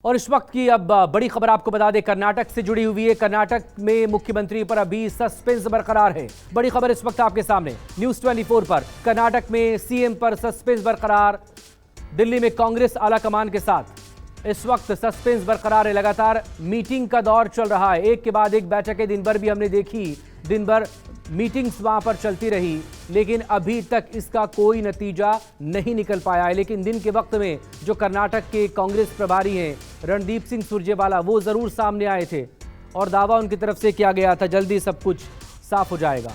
और इस वक्त की अब बड़ी खबर आपको बता दें, कर्नाटक से जुड़ी हुई है। कर्नाटक में मुख्यमंत्री पर अभी सस्पेंस बरकरार है। बड़ी खबर इस वक्त आपके सामने न्यूज़ 24 पर। कर्नाटक में सीएम पर सस्पेंस बरकरार। दिल्ली में कांग्रेस आला कमान के साथ इस वक्त सस्पेंस बरकरार है। लगातार मीटिंग का दौर चल रहा है, एक के बाद एक बैठकें दिन भर भी हमने देखी, दिन भर मीटिंग्स वहां पर चलती रही, लेकिन अभी तक इसका कोई नतीजा नहीं निकल पाया है। लेकिन दिन के वक्त में जो कर्नाटक के कांग्रेस प्रभारी हैं रणदीप सिंह सुरजेवाला, वो जरूर सामने आए थे और दावा उनकी तरफ से किया गया था जल्दी सब कुछ साफ हो जाएगा।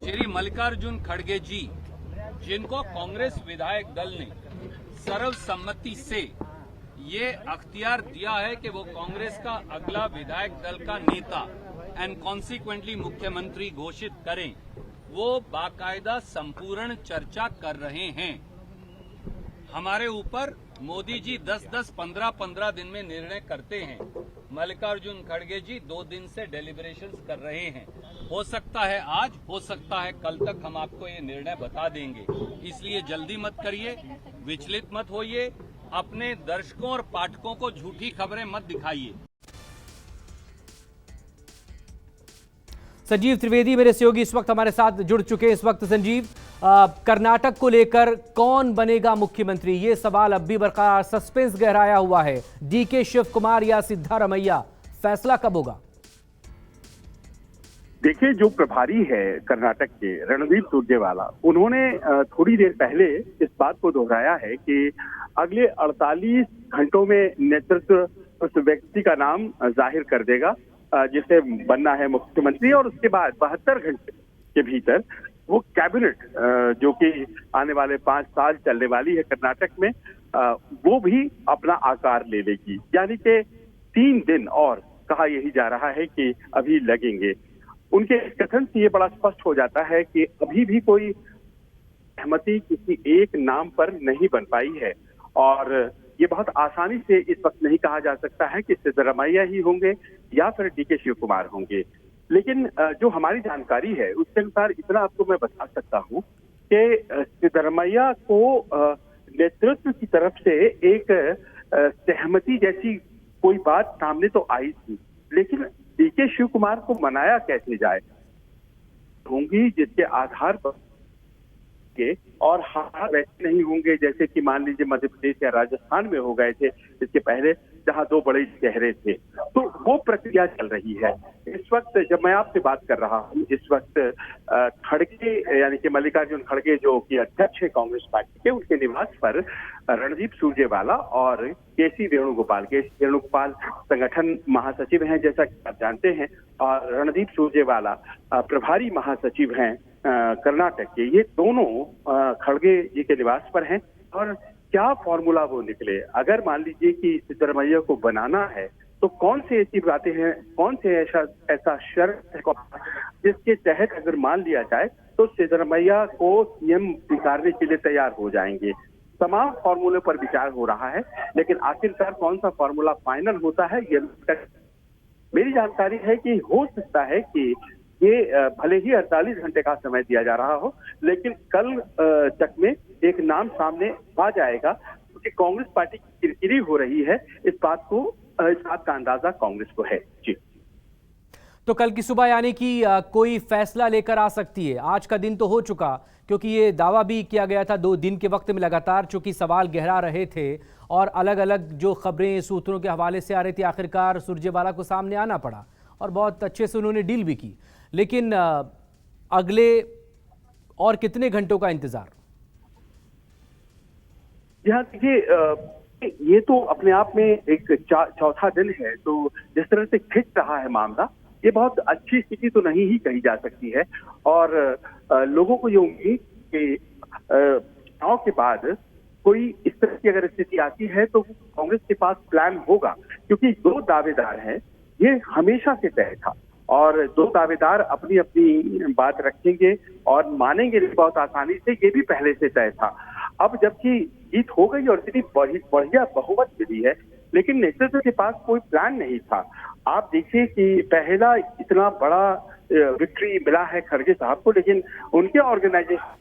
श्री मल्लिकार्जुन खड़गे जी, जिनको कांग्रेस विधायक दल ने सर्वसम्मति से ये अख्तियार दिया है कि वो कांग्रेस का अगला विधायक दल का नेता एंड कॉन्सिक्वेंटली मुख्यमंत्री घोषित करें, वो बाकायदा संपूर्ण चर्चा कर रहे हैं। हमारे ऊपर मोदी जी 10-10, 15-15 दिन में निर्णय करते हैं। मल्लिकार्जुन खड़गे जी 2 दिन से डेलिब्रेशंस कर रहे हैं। हो सकता है आज, हो सकता है कल तक हम आपको ये निर्णय बता देंगे। इसलिए जल्दी मत करिए, विचलित मत होइए, अपने दर्शकों और पाठकों को झूठी खबरें मत दिखाइए। संजीव त्रिवेदी मेरे सहयोगी इस वक्त हमारे साथ जुड़ चुके हैं। इस वक्त संजीव, कर्नाटक को लेकर कौन बनेगा मुख्यमंत्री, ये सवाल अब भी बरकरार, सस्पेंस गहराया हुआ है। डीके शिव कुमार या सिद्धारमैया, फैसला कब होगा? देखिए, जो प्रभारी है कर्नाटक के रणदीप सुरजेवाला, उन्होंने थोड़ी देर पहले इस बात को दोहराया है कि अगले 48 घंटों में नेतृत्व उस व्यक्ति का नाम जाहिर कर देगा जिसे बनना है मुख्यमंत्री, और उसके बाद 72 घंटे के भीतर वो कैबिनेट जो कि आने वाले 5 साल चलने वाली है कर्नाटक में, वो भी अपना आकार ले लेगी। यानी कि 3 दिन और कहा यही जा रहा है कि अभी लगेंगे। उनके कथन से ये बड़ा स्पष्ट हो जाता है कि अभी भी कोई सहमति किसी एक नाम पर नहीं बन पाई है, और ये बहुत आसानी से इस वक्त नहीं कहा जा सकता है कि सिद्धरमैया ही होंगे या फिर डीके शिव कुमार होंगे। लेकिन जो हमारी जानकारी है उसके अनुसार इतना आपको मैं बता सकता हूँ कि सिद्धरमैया को नेतृत्व की तरफ से एक सहमति जैसी कोई बात सामने तो आई थी, लेकिन डीके शिव कुमार को मनाया कैसे जाए होंगी जिसके आधार पर के, और हार वैसे नहीं होंगे जैसे कि मान लीजिए मध्य प्रदेश या राजस्थान में हो गए थे इसके पहले, जहां 2 बड़े चेहरे थे। तो वो प्रक्रिया चल रही है इस वक्त। जब मैं आपसे बात कर रहा हूँ इस वक्त खड़गे यानी कि मल्लिकार्जुन खड़गे जो कि अध्यक्ष है कांग्रेस पार्टी के, उनके निवास पर रणदीप सुरजेवाला और केसी वेणुगोपाल संगठन महासचिव हैं जैसा कि आप जानते हैं, और रणदीप सुरजेवाला प्रभारी महासचिव हैं कर्नाटक के। ये दोनों खड़गे जी के निवास पर हैं, और क्या फॉर्मूला वो निकले, अगर मान लीजिए कि सिद्धरमैया को बनाना है तो कौन सी ऐसी बातें हैं, कौन से ऐसा शर्त है जिसके तहत अगर मान लिया जाए तो सिद्धरमैया को सीएम स्वीकारने के लिए तैयार हो जाएंगे। तमाम फॉर्मूले पर विचार हो रहा है, लेकिन आखिरकार कौन सा फॉर्मूला फाइनल होता है ये मेरी जानकारी है कि हो सकता है कि ये भले ही 48 घंटे का समय दिया जा रहा हो, लेकिन कल तक में एक नाम सामने आ जाएगा, क्योंकि कांग्रेस पार्टी की किरकिरी हो रही है। इस बात का अंदाजा कांग्रेस को है। जी, तो कल की सुबह यानी कि कोई फैसला लेकर आ सकती है। आज का दिन तो हो चुका, क्योंकि ये दावा भी किया गया था 2 दिन के वक्त में लगातार, चूंकि सवाल गहरा रहे थे और अलग अलग जो खबरें सूत्रों के हवाले से आ रही थी, आखिरकार सुरजेवाला को सामने आना पड़ा और बहुत अच्छे से उन्होंने डील भी की। लेकिन अगले और कितने घंटों का इंतजार? यहाँ देखिए, ये तो अपने आप में एक चौथा दिन है, तो जिस तरह से खिंच रहा है मामला, ये बहुत अच्छी स्थिति तो नहीं ही कही जा सकती है। और लोगों को ये उम्मीद कि चुनाव के बाद कोई इस तरह की अगर स्थिति आती है तो कांग्रेस के पास प्लान होगा, क्योंकि 2 दावेदार हैं, ये हमेशा से तय था, और 2 दावेदार अपनी अपनी बात रखेंगे और मानेंगे बहुत आसानी से, ये भी पहले से तय था। अब जबकि जीत हो गई और इतनी बढ़िया बहुमत मिली है, लेकिन नेतृत्व के पास कोई प्लान नहीं था। आप देखिए कि पहला इतना बड़ा विक्ट्री मिला है खड़गे साहब को, लेकिन उनके ऑर्गेनाइजेशन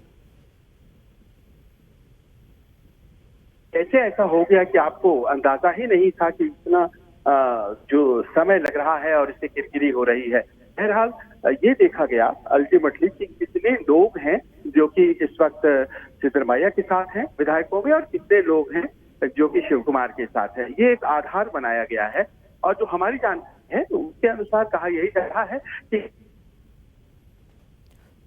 कैसे ऐसा हो गया कि आपको अंदाजा ही नहीं था कि इतना जो समय लग रहा है और इससे किरकिरी हो रही है। बहरहाल ये देखा गया अल्टीमेटली कि कितने लोग हैं जो कि इस वक्त सिद्धरमैया के साथ हैं विधायकों में, और कितने लोग हैं जो कि शिव कुमार के साथ है। ये एक आधार बनाया गया है, और जो हमारी जानकारी है उसके अनुसार कहा यही जा रहा है कि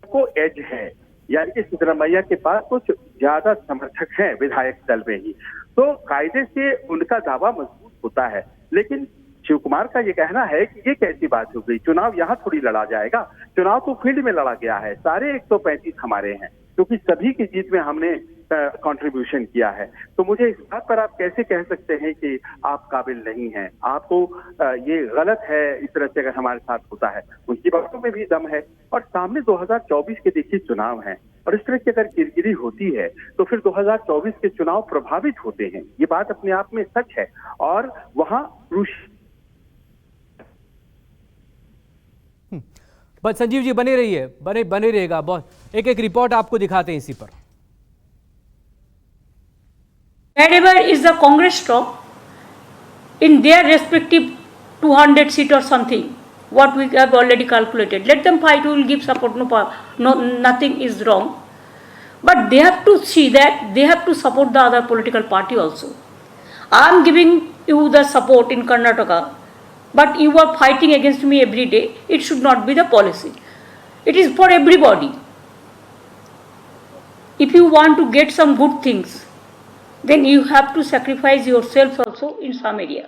को एज है, यानी कि सिद्धरमैया के पास कुछ ज्यादा समर्थक हैं विधायक दल में ही, तो कायदे से उनका दावा मजबूत होता है। लेकिन शिव कुमार का ये कहना है कि ये कैसी बात हो गई, चुनाव यहाँ थोड़ी लड़ा जाएगा, चुनाव तो फील्ड में लड़ा गया है, सारे 135 हमारे हैं, क्योंकि सभी की जीत में हमने कंट्रीब्यूशन किया है। तो मुझे इस बात पर आप कैसे कह सकते हैं कि आप काबिल नहीं हैं, आपको ये गलत है इस तरह से अगर हमारे साथ होता है। उनकी बातों में भी दम है, और सामने 2024 के देखिए चुनाव हैं, और इस तरह की अगर किरकिरी होती है तो फिर 2024 के चुनाव प्रभावित होते हैं, ये बात अपने आप में सच है। और वहां बस संजीव जी बने रहिए, बने रहेगा, बहुत एक रिपोर्ट आपको दिखाते हैं इसी पर। Wherever is the Congress top in their respective 200 seat or something, what we have already calculated. Let them fight, we will give support, no, nothing is wrong. But they have to see that they have to support the other political party also. I am giving you the support in Karnataka, but you are fighting against me every day. It should not be the policy. It is for everybody. If you want to get some good things, then you have to sacrifice yourself also in some area.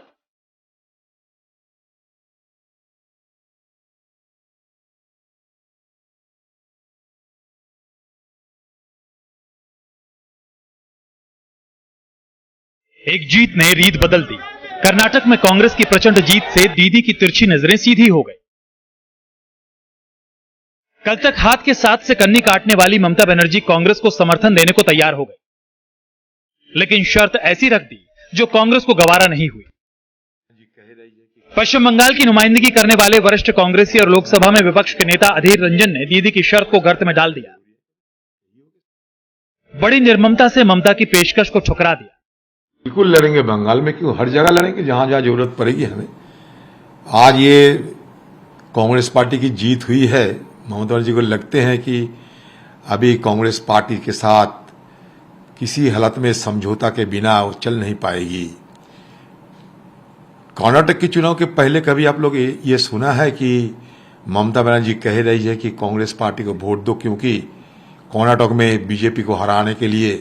एक जीत ने रीत बदल दी। कर्नाटक में कांग्रेस की प्रचंड जीत से दीदी की तिरछी नजरें सीधी हो गई। कल तक हाथ के साथ से कन्नी काटने वाली ममता बनर्जी कांग्रेस को समर्थन देने को तैयार हो गई, लेकिन शर्त ऐसी रख दी जो कांग्रेस को गवारा नहीं हुई। पश्चिम बंगाल की नुमाइंदगी करने वाले वरिष्ठ कांग्रेसी और लोकसभा में विपक्ष के नेता अधीर रंजन ने दीदी की शर्त को गर्त में डाल दिया। बड़ी निर्ममता से ममता की पेशकश को ठुकरा दिया। बिल्कुल लड़ेंगे, बंगाल में क्यों, हर जगह लड़ेंगे जहां जहां जरूरत पड़ेगी हमें। आज ये कांग्रेस पार्टी की जीत हुई है, ममता बनर्जी को लगते हैं कि अभी कांग्रेस पार्टी के साथ किसी हालत में समझौता के बिना वो चल नहीं पाएगी। कर्नाटक के चुनाव के पहले कभी आप लोग ये सुना है कि ममता बनर्जी कह रही है कि कांग्रेस पार्टी को वोट दो, क्योंकि कर्नाटक में बीजेपी को हराने के लिए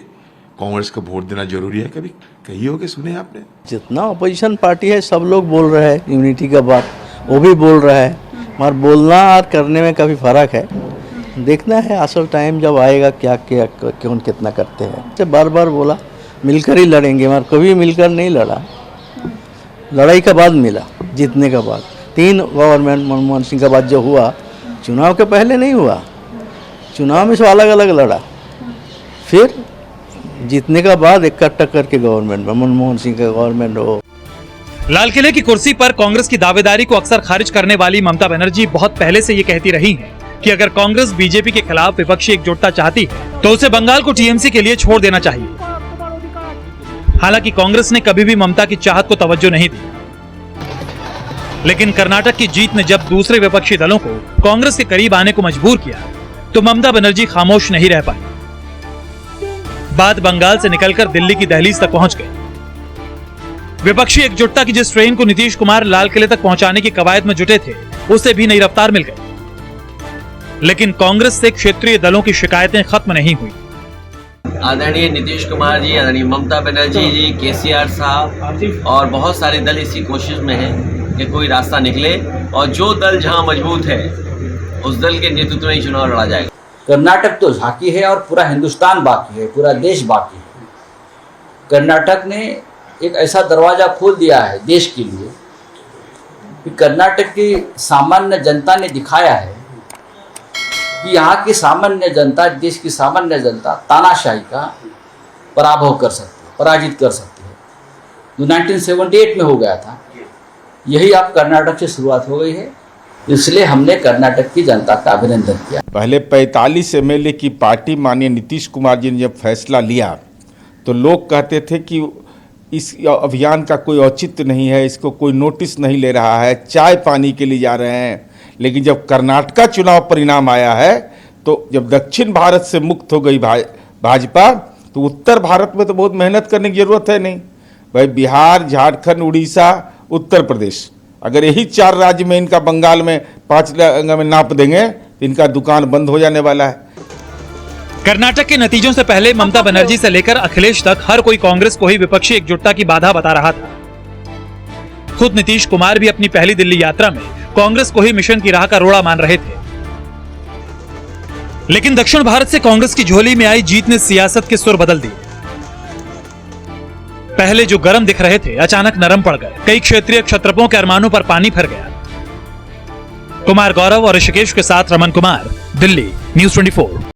कांग्रेस को वोट देना जरूरी है? कभी कही होगी, सुने आपने? जितना अपोजिशन पार्टी है सब लोग बोल रहे हैं यूनिटी का बात, वो भी बोल रहा है, मगर बोलना और करने में काफ़ी फर्क है। देखना है असल टाइम जब आएगा क्या क्या कौन कितना करते हैं। तो बार बार बोला मिलकर ही लड़ेंगे, मगर कभी मिलकर नहीं लड़ा। लड़ाई का बाद मिला, जीतने का बाद 3 गवर्नमेंट मनमोहन सिंह का बाद जो हुआ, चुनाव के पहले नहीं हुआ। चुनाव में सब अलग अलग लड़ा, फिर जीतने का बाद इकट्ठा करके गवर्नमेंट, मनमोहन सिंह का गवर्नमेंट हो। लाल किले की कुर्सी पर कांग्रेस की दावेदारी को अक्सर खारिज करने वाली ममता बनर्जी बहुत पहले से ये कहती रही हैं कि अगर कांग्रेस बीजेपी के खिलाफ विपक्षी एकजुटता चाहती है तो उसे बंगाल को टीएमसी के लिए छोड़ देना चाहिए। हालांकि कांग्रेस ने कभी भी ममता की चाहत को तवज्जो नहीं दी, लेकिन कर्नाटक की जीत ने जब दूसरे विपक्षी दलों को कांग्रेस के करीब आने को मजबूर किया तो ममता बनर्जी खामोश नहीं रह पाई। बात बंगाल से निकलकर दिल्ली की दहलीज तक पहुंच गई। विपक्षी एकजुटता की जिस ट्रेन को नीतीश कुमार लाल किले तक पहुंचाने की कवायद में जुटे थे, उसे भी नई रफ्तार मिल गई। लेकिन कांग्रेस से क्षेत्रीय दलों की शिकायतें खत्म नहीं हुई। आदरणीय नीतीश कुमार जी, आदरणीय ममता बनर्जी जी, केसीआर साहब और बहुत सारे दल इसी कोशिश में हैं कि कोई रास्ता निकले, और जो दल जहां मजबूत है उस दल के नेतृत्व में ही चुनाव लड़ा जाएगा। कर्नाटक तो झांकी है और पूरा हिंदुस्तान बाकी है, पूरा देश बाकी है। कर्नाटक ने एक ऐसा दरवाज़ा खोल दिया है देश के लिए कि कर्नाटक की सामान्य जनता ने दिखाया है कि यहाँ की सामान्य जनता, देश की सामान्य जनता तानाशाही का पराभव कर सकती है, पराजित कर सकती है, जो 1978 में हो गया था। यही अब कर्नाटक से शुरुआत हो गई है इसलिए हमने कर्नाटक की जनता का अभिनंदन किया। पहले 45 एमएलए की पार्टी माननीय नीतीश कुमार जी ने जब फैसला लिया तो लोग कहते थे कि इस अभियान का कोई औचित्य नहीं है, इसको कोई नोटिस नहीं ले रहा है, चाय पानी के लिए जा रहे हैं। लेकिन जब कर्नाटका चुनाव परिणाम आया है तो जब दक्षिण भारत से मुक्त हो गई भाजपा तो उत्तर भारत में तो बहुत मेहनत करने की जरूरत है नहीं। भाई बिहार, झारखंड, उड़ीसा, उत्तर प्रदेश, अगर यही 4 राज्य में इनका बंगाल में 5 में नाप देंगे तो इनका दुकान बंद हो जाने वाला है। कर्नाटक के नतीजों से पहले ममता बनर्जी से लेकर अखिलेश तक हर कोई कांग्रेस को ही विपक्षी एकजुटता की बाधा बता रहा था। खुद नीतीश कुमार भी अपनी पहली दिल्ली यात्रा में कांग्रेस को ही मिशन की राह का रोड़ा मान रहे थे। लेकिन दक्षिण भारत से कांग्रेस की झोली में आई जीत ने सियासत के सुर बदल दिए। पहले जो गर्म दिख रहे थे अचानक नरम पड़ गए। कई क्षेत्रीय क्षत्रपों के अरमानों पर पानी फिर गया। कुमार गौरव और ऋषिकेश के साथ रमन कुमार, दिल्ली, News 24।